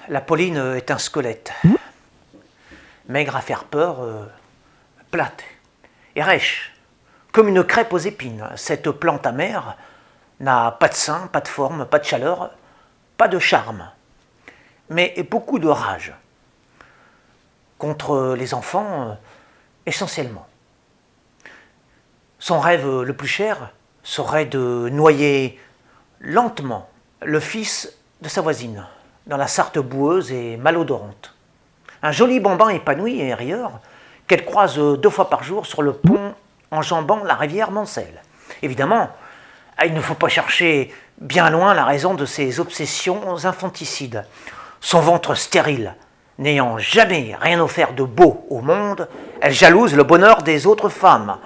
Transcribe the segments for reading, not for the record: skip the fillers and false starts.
La Pauline est un squelette, maigre à faire peur, plate et rêche, comme une crêpe aux épines. Cette plante amère n'a pas de sein, pas de forme, pas de chaleur, pas de charme, mais beaucoup de rage. Contre les enfants, essentiellement. Son rêve le plus cher serait de noyer lentement le fils de sa voisine dans la Sarthe boueuse et malodorante. Un joli bambin épanoui et rieur qu'elle croise 2 fois par jour sur le pont enjambant la rivière Mancelle. Évidemment, il ne faut pas chercher bien loin la raison de ses obsessions infanticides. Son ventre stérile, n'ayant jamais rien offert de beau au monde, elle jalouse le bonheur des autres femmes,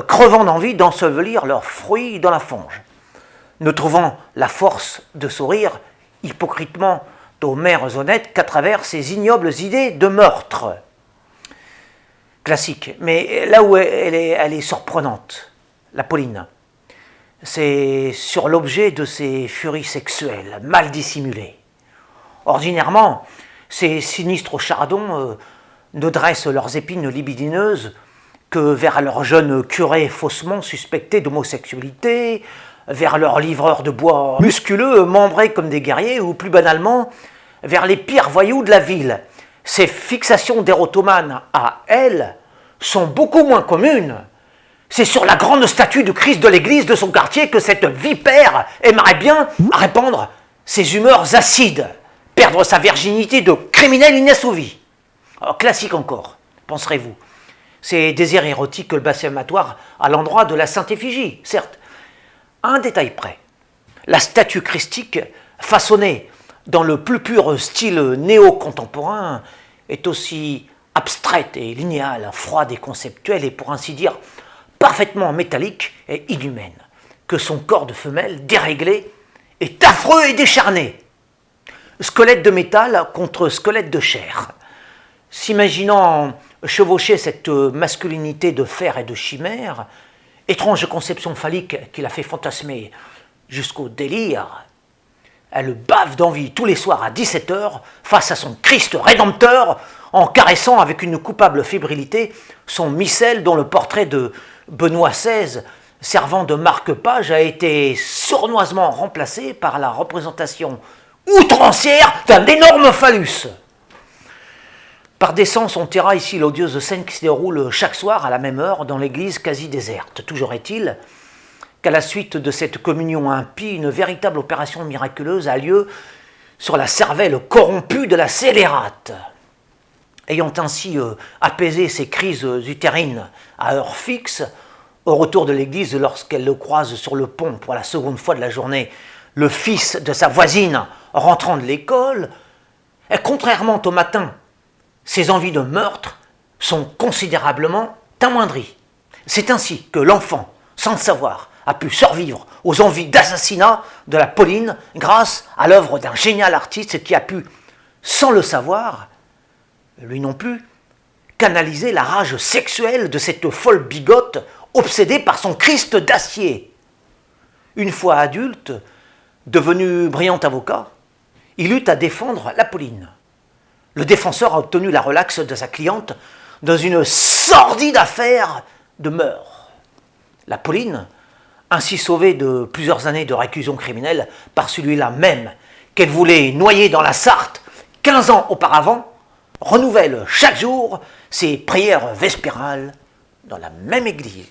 crevant d'envie d'ensevelir leurs fruits dans la fange. Ne trouvant la force de sourire hypocritement aux mères honnêtes qu'à travers ces ignobles idées de meurtre. Classique, mais là où elle est surprenante, la Pauline, c'est sur l'objet de ses furies sexuelles, mal dissimulées. Ordinairement, ces sinistres chardons ne dressent leurs épines libidineuses que vers leurs jeunes curés faussement suspectés d'homosexualité, vers leurs livreurs de bois musculeux, membrés comme des guerriers, ou plus banalement, vers les pires voyous de la ville. Ces fixations d'érotomane à elle sont beaucoup moins communes. C'est sur la grande statue du Christ de l'église de son quartier que cette vipère aimerait bien répandre ses humeurs acides, perdre sa virginité de criminel inassouvi. Alors, classique encore, penserez-vous. Ces désirs érotiques blasphématoires à l'endroit de la Sainte Éphigie, certes. Un détail près, la statue christique, façonnée dans le plus pur style néo-contemporain, est aussi abstraite et linéale, froide et conceptuelle, et pour ainsi dire parfaitement métallique et inhumaine, que son corps de femelle, déréglé, est affreux et décharné. Squelette de métal contre squelette de chair. S'imaginant chevaucher cette masculinité de fer et de chimère, étrange conception phallique qui l'a fait fantasmer jusqu'au délire, elle bave d'envie tous les soirs à 17h face à son Christ rédempteur, en caressant avec une coupable fébrilité son missel dont le portrait de Benoît XVI, servant de marque-page, a été sournoisement remplacé par la représentation outrancière d'un énorme phallus. Par décence, on taira ici l'odieuse scène qui se déroule chaque soir à la même heure dans l'église quasi déserte. Toujours est-il qu'à la suite de cette communion impie, une véritable opération miraculeuse a lieu sur la cervelle corrompue de la scélérate. Ayant ainsi apaisé ses crises utérines à heure fixe, au retour de l'église, lorsqu'elle le croise sur le pont pour la seconde fois de la journée, le fils de sa voisine rentrant de l'école, et contrairement au matin, ses envies de meurtre sont considérablement amoindries. C'est ainsi que l'enfant, sans le savoir, a pu survivre aux envies d'assassinat de la Pauline grâce à l'œuvre d'un génial artiste qui a pu, sans le savoir, lui non plus, canaliser la rage sexuelle de cette folle bigote obsédée par son Christ d'acier. Une fois adulte, devenu brillant avocat, il eut à défendre la Pauline. Le défenseur a obtenu la relaxe de sa cliente dans une sordide affaire de meurtre. La Pauline, ainsi sauvée de plusieurs années de réclusion criminelle par celui-là même qu'elle voulait noyer dans la Sarthe 15 ans auparavant, renouvelle chaque jour ses prières vespérales dans la même église.